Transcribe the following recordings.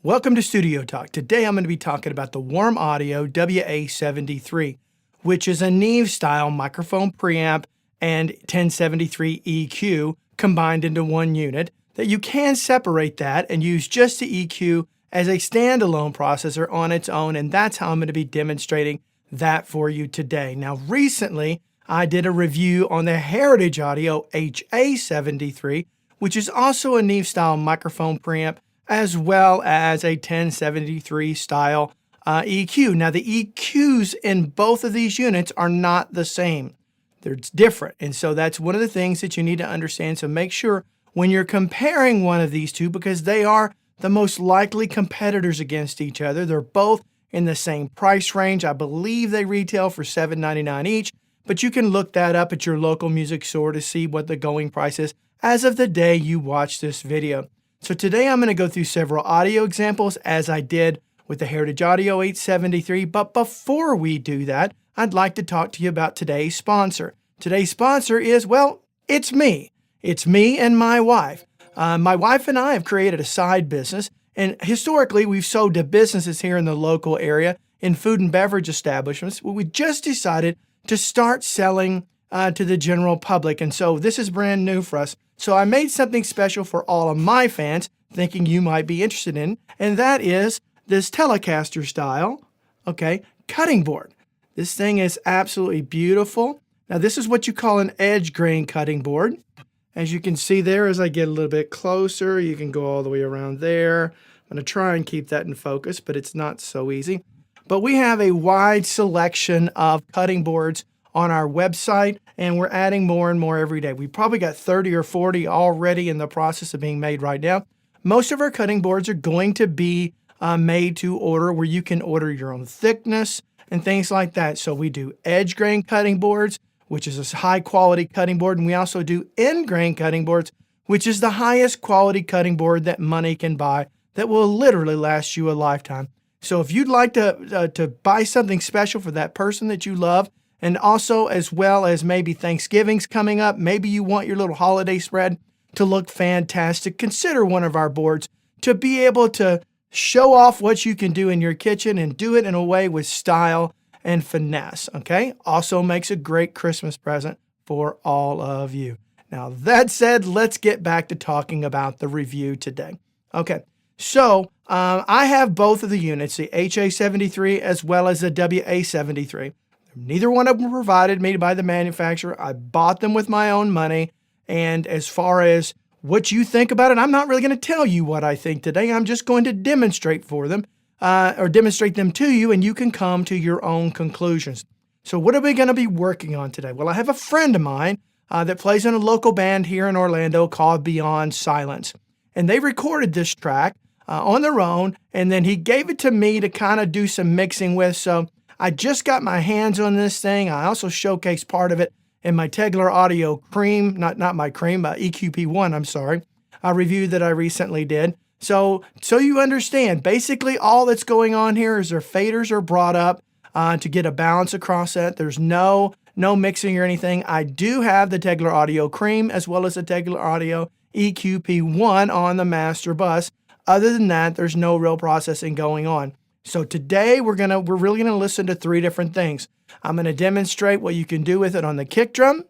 Welcome to Studio Talk. Today I'm going to be talking about the Warm Audio WA73, which is a Neve style microphone preamp and 1073 EQ combined into one unit that you can separate that and use just the EQ as a standalone processor on its own, and that's how I'm going to be demonstrating that for you today. Now, recently I did a review on the Heritage Audio HA73, which is also a Neve style microphone preamp as well as a 1073 style EQ. Now, the EQs in both of these units are not the same. They're different. And so that's one of the things that you need to understand. So make sure when you're comparing one of these two, because they are the most likely competitors against each other. They're both in the same price range. I believe they retail for $7.99 each, but you can look that up at your local music store to see what the going price is as of the day you watch this video. So today I'm going to go through several audio examples as I did with the Heritage Audio 873. But before we do that, I'd like to talk to you about today's sponsor. Today's sponsor is, well, it's me. It's me and my wife. My wife and I have created a side business, and historically we've sold to businesses here in the local area in food and beverage establishments. Well, we just decided to start selling to the general public, and so this is brand new for us. So I made something special for all of my fans, thinking you might be interested in, and that is this Telecaster style, cutting board. This thing is absolutely beautiful. Now, this is what you call an edge grain cutting board. As you can see there, as I get a little bit closer, you can go all the way around there. I'm going to try and keep that in focus, but it's not so easy. But we have a wide selection of cutting boards on our website, and we're adding more and more every day. We probably got 30 or 40 already in the process of being made right now. Most of our cutting boards are going to be made to order, where you can order your own thickness and things like that. So we do edge grain cutting boards, which is a high quality cutting board, and we also do end grain cutting boards, which is the highest quality cutting board that money can buy that will literally last you a lifetime. So if you'd like to buy something special for that person that you love, and also as well as maybe Thanksgiving's coming up, maybe you want your little holiday spread to look fantastic, consider one of our boards to be able to show off what you can do in your kitchen and do it in a way with style and finesse, okay? Also makes a great Christmas present for all of you. Now, that said, let's get back to talking about the review today. Okay, so I have both of the units, the HA73 as well as the WA73. Neither one of them were provided me by the manufacturer. I bought them with my own money. And as far as what you think about it, I'm not really going to tell you what I think today. I'm just going to demonstrate for them or demonstrate them to you, and you can come to your own conclusions. So what are we going to be working on today? Well, I have a friend of mine that plays in a local band here in Orlando called Beyond Silence. And they recorded this track on their own, and then he gave it to me to kind of do some mixing with. So I just got my hands on this thing. I also showcased part of it in my Tegeler Audio Cream, not my Cream, EQP1, I'm sorry, a review that I recently did. So you understand, basically all that's going on here is their faders are brought up to get a balance across that. There's no mixing or anything. I do have the Tegeler Audio Cream as well as the Tegeler Audio EQP1 on the master bus. Other than that, there's no real processing going on. So today we're really gonna listen to three different things. I'm gonna demonstrate what you can do with it on the kick drum,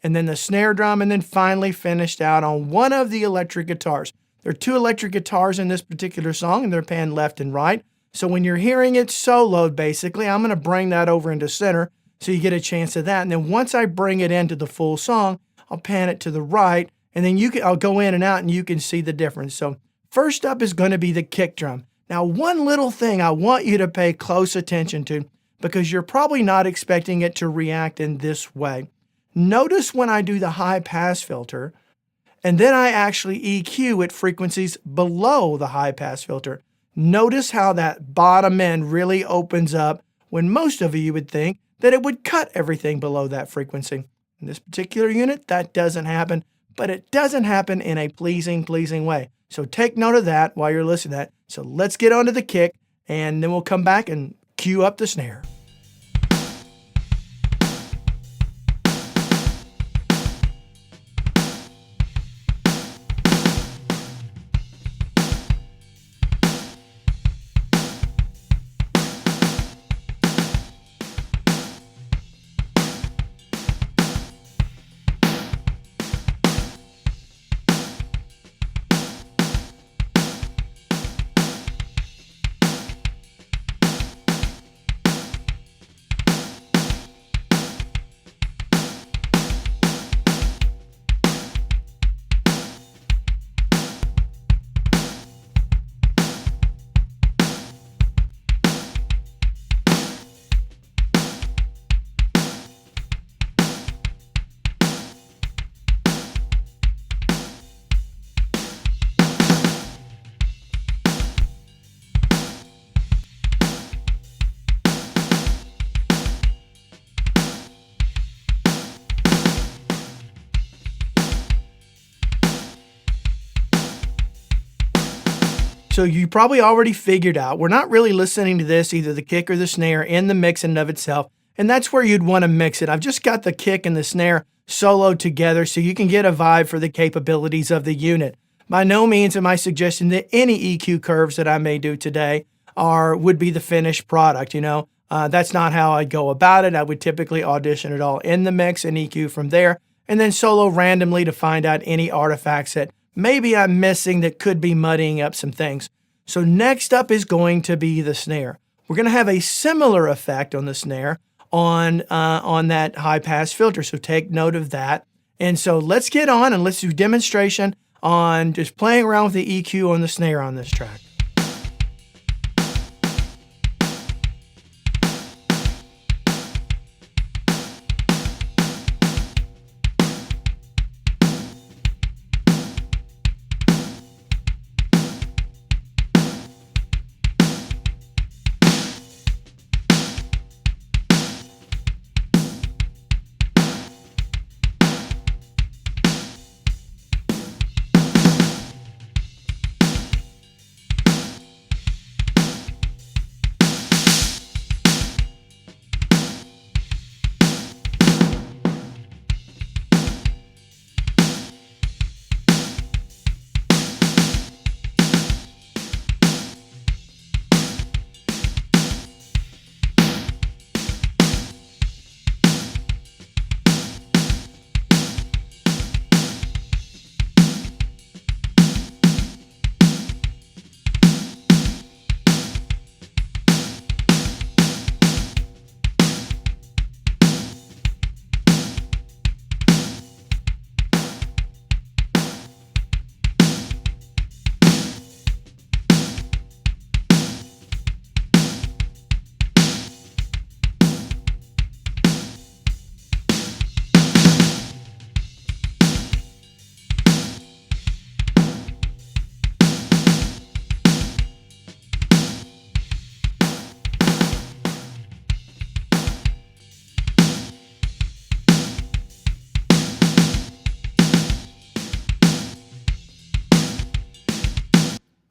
and then the snare drum, and then finally finished out on one of the electric guitars. There are two electric guitars in this particular song, and they're panned left and right. So when you're hearing it soloed, basically, I'm gonna bring that over into center so you get a chance of that. And then once I bring it into the full song, I'll pan it to the right, and then I'll go in and out and you can see the difference. So first up is gonna be the kick drum. Now, one little thing I want you to pay close attention to, because you're probably not expecting it to react in this way. Notice when I do the high pass filter, and then I actually EQ at frequencies below the high pass filter. Notice how that bottom end really opens up when most of you would think that it would cut everything below that frequency. In this particular unit, that doesn't happen, but it doesn't happen in a pleasing way. So take note of that while you're listening to that. So let's get onto the kick, and then we'll come back and cue up the snare. So you probably already figured out we're not really listening to this, either the kick or the snare, in the mix in and of itself, and that's where you'd want to mix it. I've just got the kick and the snare soloed together so you can get a vibe for the capabilities of the unit. By no means am I suggesting that any EQ curves that I may do today would be the finished product. That's not how I'd go about it. I would typically audition it all in the mix and EQ from there, and then solo randomly to find out any artifacts that maybe I'm missing that could be muddying up some things. So next up is going to be the snare. We're going to have a similar effect on the snare on that high pass filter. So take note of that. And so let's get on and let's do a demonstration on just playing around with the EQ on the snare on this track.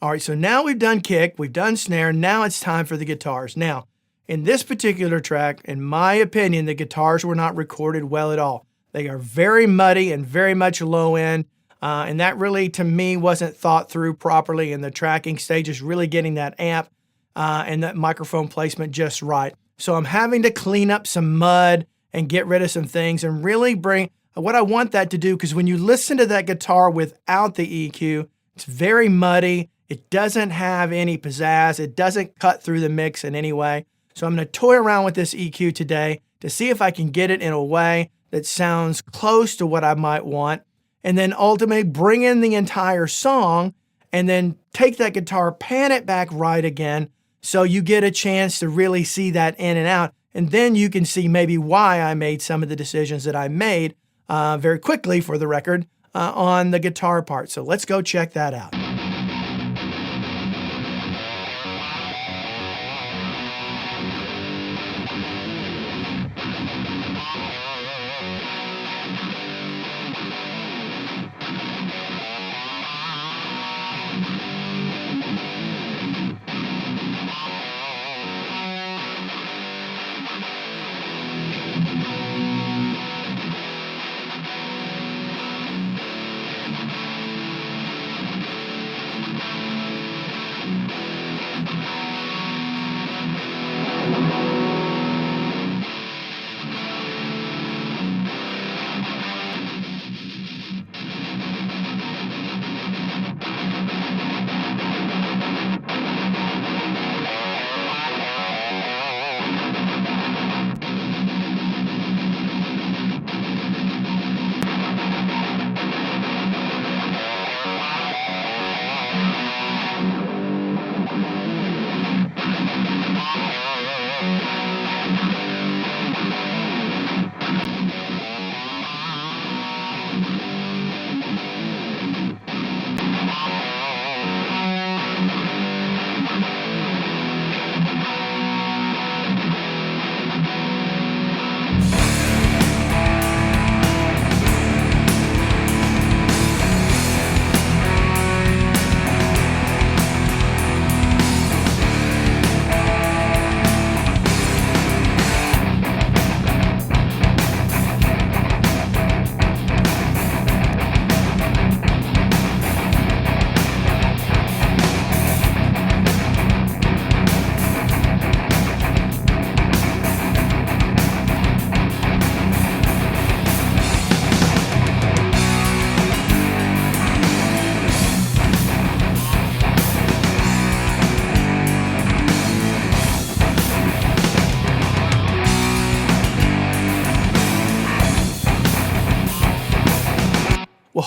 All right, so now we've done kick, we've done snare, now it's time for the guitars. Now, in this particular track, in my opinion, the guitars were not recorded well at all. They are very muddy and very much low end, and that really, to me, wasn't thought through properly in the tracking stages, really getting that amp and that microphone placement just right. So I'm having to clean up some mud and get rid of some things and really bring what I want that to do, because when you listen to that guitar without the EQ, it's very muddy. It doesn't have any pizzazz. It doesn't cut through the mix in any way. So I'm going to toy around with this EQ today to see if I can get it in a way that sounds close to what I might want, and then ultimately bring in the entire song and then take that guitar, pan it back right again, so you get a chance to really see that in and out. And then you can see maybe why I made some of the decisions that I made very quickly, for the record, on the guitar part. So let's go check that out.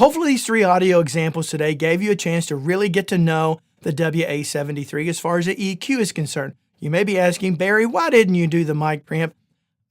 hopefully these 3 audio examples today gave you a chance to really get to know the WA73 as far as the EQ is concerned. You may be asking, Barry, why didn't you do the mic preamp?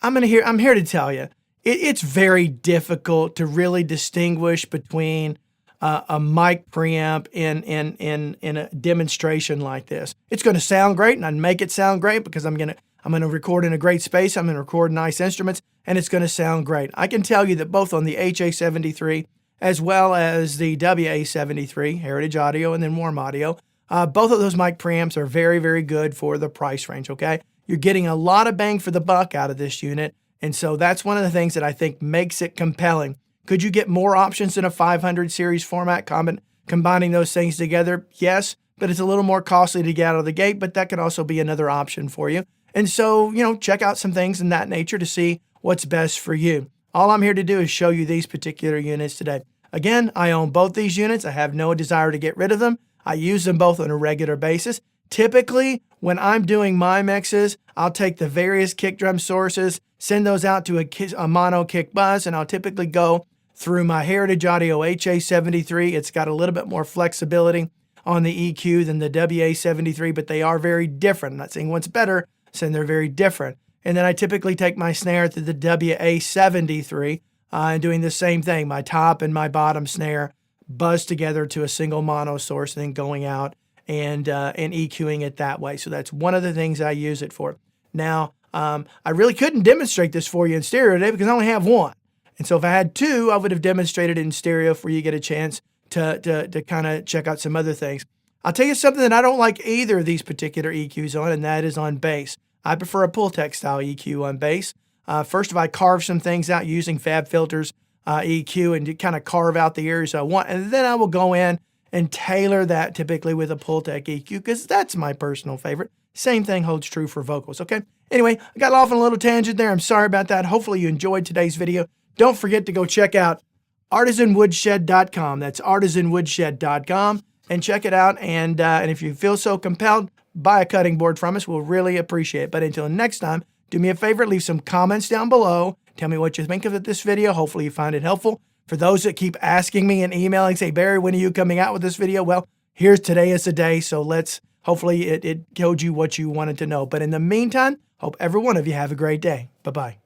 I'm here to tell you, it's very difficult to really distinguish between a mic preamp in a demonstration like this. It's going to sound great, and I make it sound great because I'm going to record in a great space. I'm going to record nice instruments, and it's going to sound great. I can tell you that both on the HA73 as well as the WA73, Heritage Audio and then Warm Audio, both of those mic preamps are very, very good for the price range, okay? You're getting a lot of bang for the buck out of this unit, and so that's one of the things that I think makes it compelling. Could you get more options in a 500 series format, combining those things together? Yes, but it's a little more costly to get out of the gate, but that could also be another option for you. And so, check out some things in that nature to see what's best for you. All I'm here to do is show you these particular units today. Again, I own both these units. I have no desire to get rid of them. I use them both on a regular basis. Typically, when I'm doing my mixes, I'll take the various kick drum sources, send those out to a mono kick bus, and I'll typically go through my Heritage Audio HA73. It's got a little bit more flexibility on the EQ than the WA73, but they are very different. I'm not saying one's better, I'm saying they're very different. And then I typically take my snare to the WA73 and doing the same thing. My top and my bottom snare buzz together to a single mono source, and then going out and EQing it that way. So that's one of the things I use it for. Now, I really couldn't demonstrate this for you in stereo today because I only have one. And so if I had 2, I would have demonstrated it in stereo for you to get a chance to kind of check out some other things. I'll tell you something that I don't like either of these particular EQs on, and that is on bass. I prefer a Pultec style EQ on bass. First, if I carve some things out using Fab Filters EQ and kind of carve out the areas I want, and then I will go in and tailor that typically with a Pultec EQ because that's my personal favorite. Same thing holds true for vocals, okay? Anyway, I got off on a little tangent there. I'm sorry about that. Hopefully you enjoyed today's video. Don't forget to go check out artisanwoodshed.com. That's artisanwoodshed.com, and check it out. And if you feel so compelled, buy a cutting board from us. We'll really appreciate it. But until next time, do me a favor, leave some comments down below. Tell me what you think of this video. Hopefully you find it helpful. For those that keep asking me and emailing, say, Barry, when are you coming out with this video? Well, today is the day, so hopefully it told you what you wanted to know. But in the meantime, hope every one of you have a great day. Bye-bye.